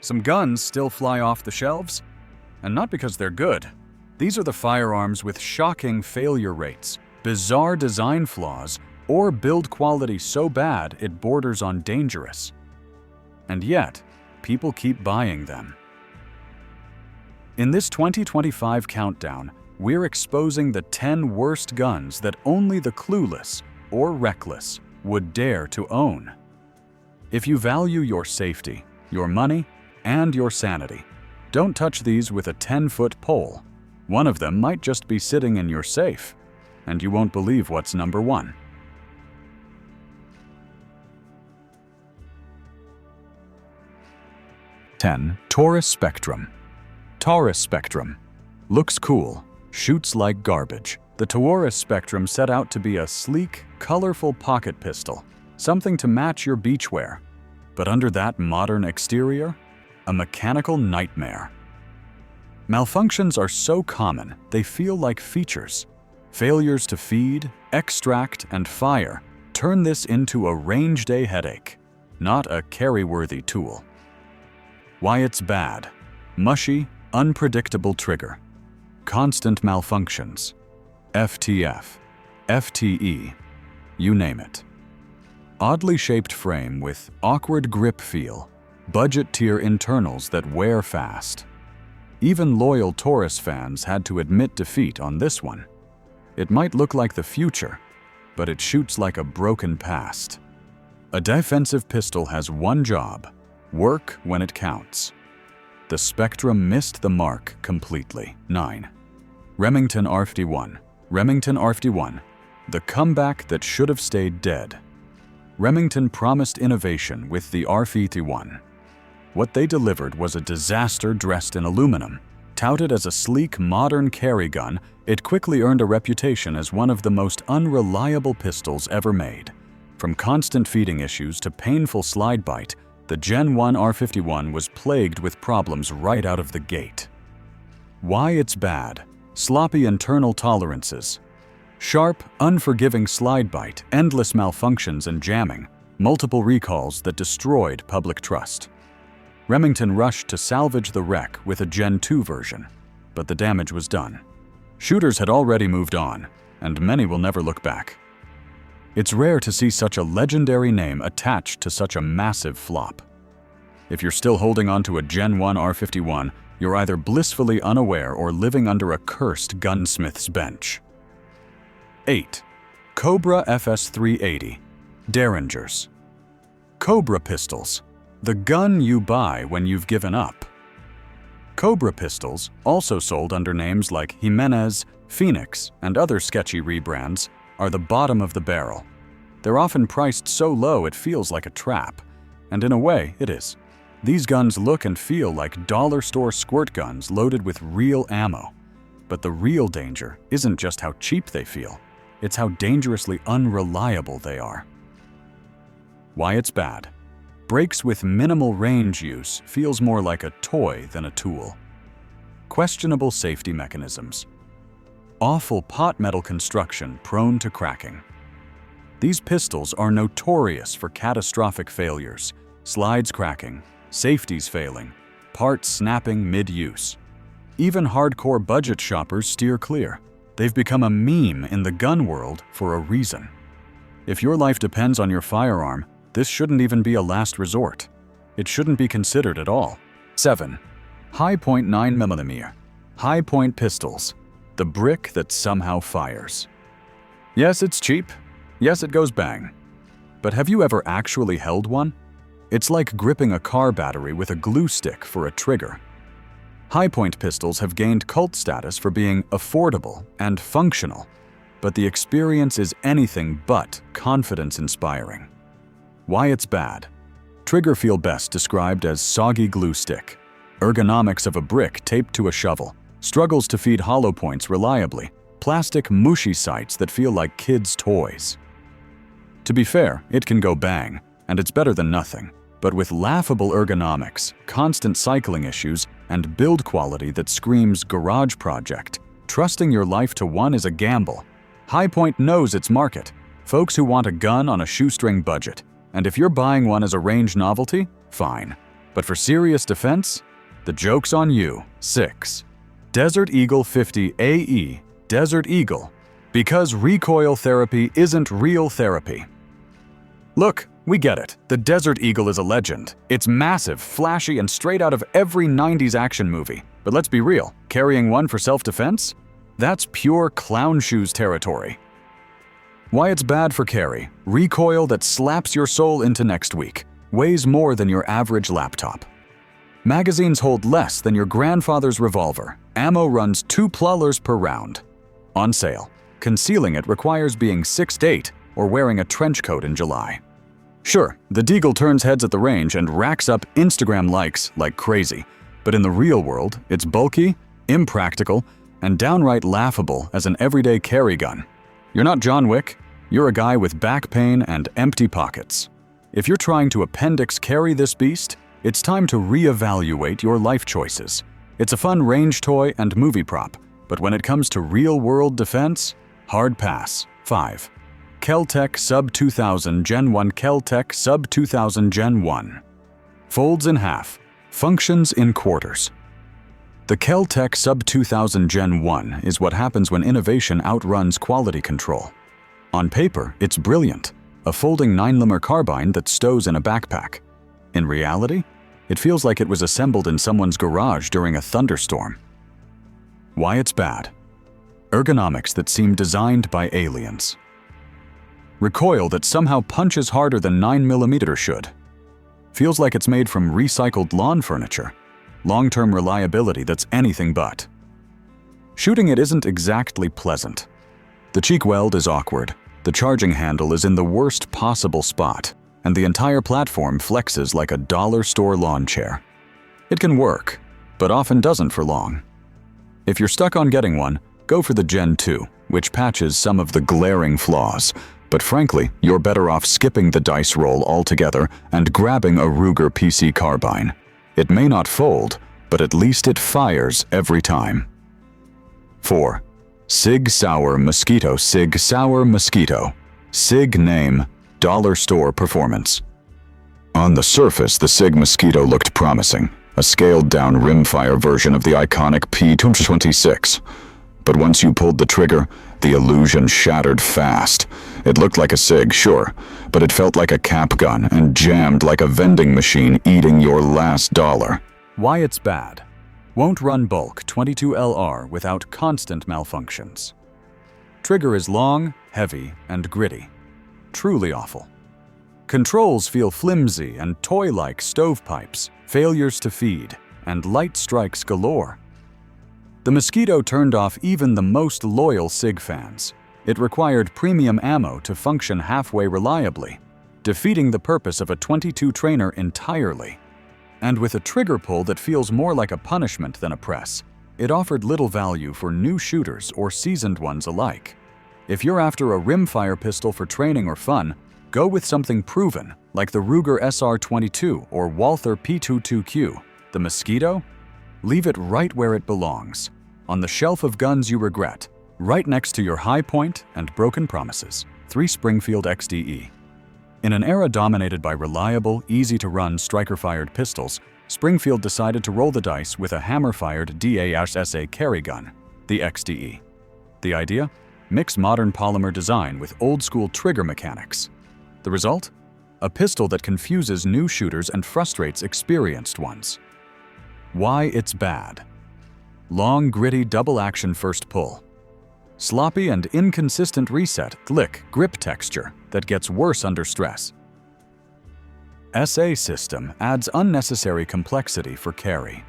Some guns still fly off the shelves, and not because they're good. These are the firearms with shocking failure rates, bizarre design flaws, or build quality so bad it borders on dangerous. And yet, people keep buying them. In this 2025 countdown, we're exposing the 10 worst guns that only the clueless or reckless would dare to own. If you value your safety, your money, and your sanity, don't touch these with a 10-foot pole. One of them might just be sitting in your safe, and you won't believe what's number 1. 10. Taurus Spectrum. Taurus Spectrum. Looks cool, shoots like garbage. The Taurus Spectrum set out to be a sleek, colorful pocket pistol, something to match your beachwear. But under that modern exterior, a mechanical nightmare. Malfunctions are so common, they feel like features. Failures to feed, extract, and fire turn this into a range day headache, not a carry-worthy tool. Why it's bad: mushy, unpredictable trigger, constant malfunctions, FTF, FTE, you name it. Oddly shaped frame with awkward grip feel, budget-tier internals that wear fast. Even loyal Taurus fans had to admit defeat on this one. It might look like the future, but it shoots like a broken past. A defensive pistol has one job: work when it counts. The Spectrum missed the mark completely. 9. Remington R51. Remington R51, the comeback that should have stayed dead. Remington promised innovation with the R51. What they delivered was a disaster dressed in aluminum. Touted as a sleek, modern carry gun, it quickly earned a reputation as one of the most unreliable pistols ever made. From constant feeding issues to painful slide bite, the Gen 1 R51 was plagued with problems right out of the gate. Why it's bad: sloppy internal tolerances, sharp, unforgiving slide bite, endless malfunctions and jamming, multiple recalls that destroyed public trust. Remington rushed to salvage the wreck with a Gen 2 version, but the damage was done. Shooters had already moved on, and many will never look back. It's rare to see such a legendary name attached to such a massive flop. If you're still holding on to a Gen 1 R51, you're either blissfully unaware or living under a cursed gunsmith's bench. 8. Cobra FS380. Derringers. Cobra pistols. The gun you buy when you've given up. Cobra pistols, also sold under names like Jimenez, Phoenix, and other sketchy rebrands, are the bottom of the barrel. They're often priced so low it feels like a trap, and in a way, it is. These guns look and feel like dollar store squirt guns loaded with real ammo. But the real danger isn't just how cheap they feel, it's how dangerously unreliable they are. Why it's bad: breaks with minimal range use feels more like a toy than a tool. Questionable safety mechanisms. Awful pot metal construction prone to cracking. These pistols are notorious for catastrophic failures: slides cracking, safeties failing, parts snapping mid-use. Even hardcore budget shoppers steer clear. They've become a meme in the gun world for a reason. If your life depends on your firearm, this shouldn't even be a last resort. It shouldn't be considered at all. 7. High-point 9mm. High-point pistols. The brick that somehow fires. Yes, it's cheap. Yes, it goes bang. But have you ever actually held one? It's like gripping a car battery with a glue stick for a trigger. High-point pistols have gained cult status for being affordable and functional, but the experience is anything but confidence-inspiring. Why it's bad: trigger feel best described as soggy glue stick, ergonomics of a brick taped to a shovel, struggles to feed hollow points reliably, plastic mushy sights that feel like kids' toys. To be fair, it can go bang, and it's better than nothing, but with laughable ergonomics, constant cycling issues, and build quality that screams garage project, trusting your life to one is a gamble. Hi-Point knows its market: folks who want a gun on a shoestring budget. And if you're buying one as a range novelty, fine. But for serious defense, the joke's on you. 6. Desert Eagle 50 AE, Desert Eagle, because recoil therapy isn't real therapy. Look, we get it. The Desert Eagle is a legend. It's massive, flashy, and straight out of every 90s action movie. But let's be real, carrying one for self-defense? That's pure clown shoes territory. Why it's bad for carry: recoil that slaps your soul into next week, weighs more than your average laptop. Magazines hold less than your grandfather's revolver. Ammo runs 2 plullers per round. On sale. Concealing it requires being 6'8" or wearing a trench coat in July. Sure, the Deagle turns heads at the range and racks up Instagram likes like crazy, but in the real world, it's bulky, impractical, and downright laughable as an everyday carry gun. You're not John Wick, you're a guy with back pain and empty pockets. If you're trying to appendix carry this beast, it's time to reevaluate your life choices. It's a fun range toy and movie prop, but when it comes to real-world defense, hard pass. 5. Kel-Tec Sub-2000 Gen 1 Kel-Tec Sub-2000 Gen 1. Folds in half, functions in quarters. The Kel-Tec Sub-2000 Gen 1 is what happens when innovation outruns quality control. On paper, it's brilliant, a folding 9mm carbine that stows in a backpack. In reality, it feels like it was assembled in someone's garage during a thunderstorm. Why it's bad: ergonomics that seem designed by aliens. Recoil that somehow punches harder than 9mm should. Feels like it's made from recycled lawn furniture. Long-term reliability that's anything but. Shooting it isn't exactly pleasant. The cheek weld is awkward, the charging handle is in the worst possible spot, and the entire platform flexes like a dollar store lawn chair. It can work, but often doesn't for long. If you're stuck on getting one, go for the Gen 2, which patches some of the glaring flaws. But frankly, you're better off skipping the dice roll altogether and grabbing a Ruger PC carbine. It may not fold, but at least it fires every time. 4. Sig Sauer Mosquito Sig Sauer Mosquito. Sig name, dollar store performance. On the surface, the Sig Mosquito looked promising, a scaled-down rimfire version of the iconic P226. But once you pulled the trigger, the illusion shattered fast. It looked like a Sig, sure, but it felt like a cap gun and jammed like a vending machine eating your last dollar. Why it's bad: won't run bulk 22 LR without constant malfunctions. Trigger is long, heavy, and gritty. Truly awful. Controls feel flimsy and toy-like stovepipes, failures to feed, and light strikes galore. The Mosquito turned off even the most loyal Sig fans. It required premium ammo to function halfway reliably, defeating the purpose of a .22 trainer entirely. And with a trigger pull that feels more like a punishment than a press, it offered little value for new shooters or seasoned ones alike. If you're after a rimfire pistol for training or fun, go with something proven, like the Ruger SR22 or Walther P22Q. The Mosquito? Leave it right where it belongs, on the shelf of guns you regret, right next to your High Point and Broken Promises. 3 Springfield XDE. In an era dominated by reliable, easy-to-run striker-fired pistols, Springfield decided to roll the dice with a hammer-fired DASA carry gun, the XDE. The idea? Mix modern polymer design with old-school trigger mechanics. The result? A pistol that confuses new shooters and frustrates experienced ones. Why it's bad: long, gritty double-action first pull. Sloppy and inconsistent reset, grip texture that gets worse under stress. SA system adds unnecessary complexity for carry.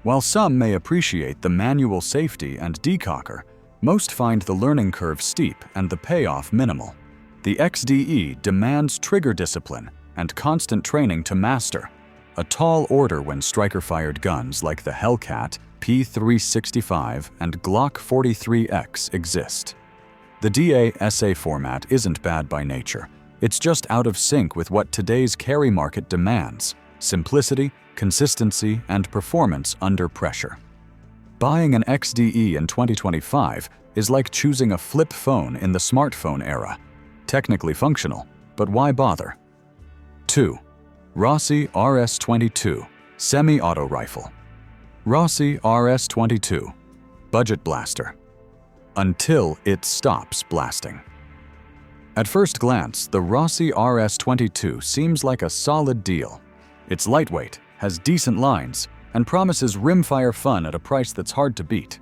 While some may appreciate the manual safety and decocker, most find the learning curve steep and the payoff minimal. The XDE demands trigger discipline and constant training to master, a tall order when striker-fired guns like the Hellcat, P365, and Glock 43X exist. The DASA format isn't bad by nature. It's just out of sync with what today's carry market demands: simplicity, consistency, and performance under pressure. Buying an XDE in 2025 is like choosing a flip phone in the smartphone era. Technically functional, but why bother? 2. Rossi RS22 Semi-Auto Rifle. Rossi RS22 Budget Blaster. Until it stops blasting. At first glance, the Rossi RS22 seems like a solid deal. It's lightweight, has decent lines, and promises rimfire fun at a price that's hard to beat.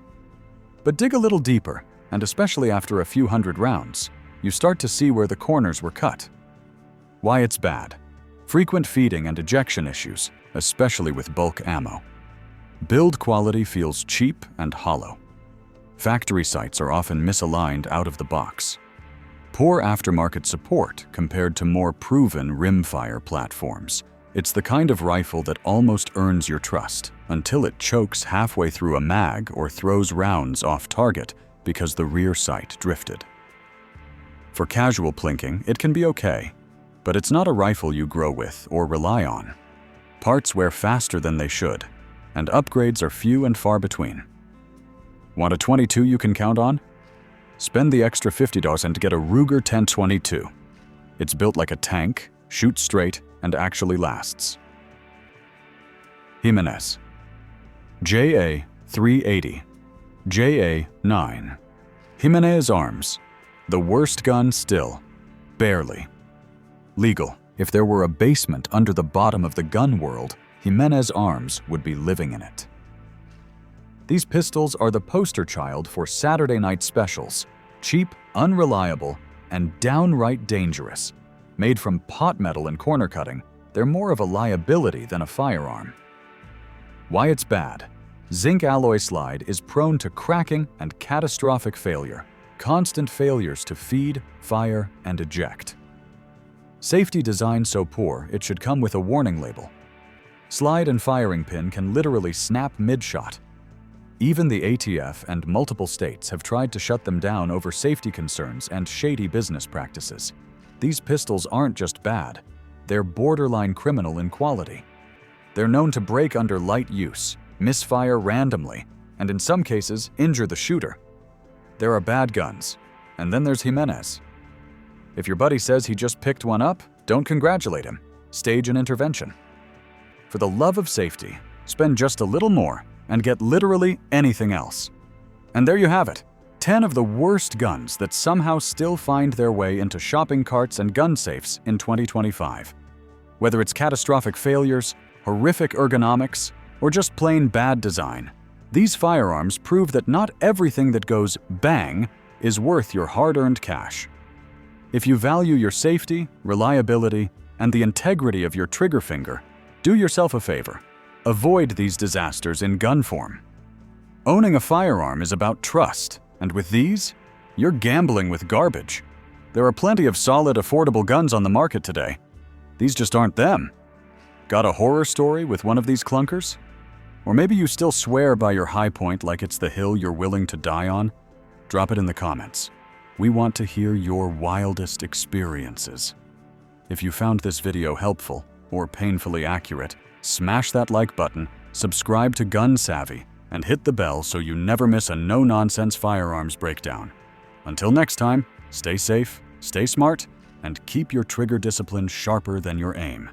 But dig a little deeper, and especially after a few hundred rounds, you start to see where the corners were cut. Why it's bad. Frequent feeding and ejection issues, especially with bulk ammo. Build quality feels cheap and hollow. Factory sights are often misaligned out of the box. Poor aftermarket support compared to more proven rimfire platforms. It's the kind of rifle that almost earns your trust until it chokes halfway through a mag or throws rounds off target because the rear sight drifted. For casual plinking, it can be okay, but it's not a rifle you grow with or rely on. Parts wear faster than they should, and upgrades are few and far between. Want a .22 you can count on? Spend the extra $50 and get a Ruger 1022. It's built like a tank, shoots straight, and actually lasts. Jimenez JA380 JA9 Jimenez Arms. The worst gun still. Barely. Legal. If there were a basement under the bottom of the gun world, Jimenez Arms would be living in it. These pistols are the poster child for Saturday night specials. Cheap, unreliable, and downright dangerous. Made from pot metal and corner cutting, they're more of a liability than a firearm. Why it's bad. Zinc alloy slide is prone to cracking and catastrophic failure. Constant failures to feed, fire, and eject. Safety design so poor it should come with a warning label. Slide and firing pin can literally snap mid-shot. Even the ATF and multiple states have tried to shut them down over safety concerns and shady business practices. These pistols aren't just bad, they're borderline criminal in quality. They're known to break under light use, misfire randomly, and in some cases injure the shooter. There are bad guns, and then there's Jimenez. If your buddy says he just picked one up, don't congratulate him. Stage an intervention. For the love of safety, spend just a little more and get literally anything else. And there you have it, 10 of the worst guns that somehow still find their way into shopping carts and gun safes in 2025. Whether it's catastrophic failures, horrific ergonomics, or just plain bad design, these firearms prove that not everything that goes bang is worth your hard-earned cash. If you value your safety, reliability, and the integrity of your trigger finger, do yourself a favor. Avoid these disasters in gun form. Owning a firearm is about trust, and with these, you're gambling with garbage. There are plenty of solid, affordable guns on the market today. These just aren't them. Got a horror story with one of these clunkers? Or maybe you still swear by your high point like it's the hill you're willing to die on? Drop it in the comments. We want to hear your wildest experiences. If you found this video helpful or painfully accurate, smash that like button, subscribe to Gun Savvy, and hit the bell so you never miss a no-nonsense firearms breakdown. Until next time, stay safe, stay smart, and keep your trigger discipline sharper than your aim.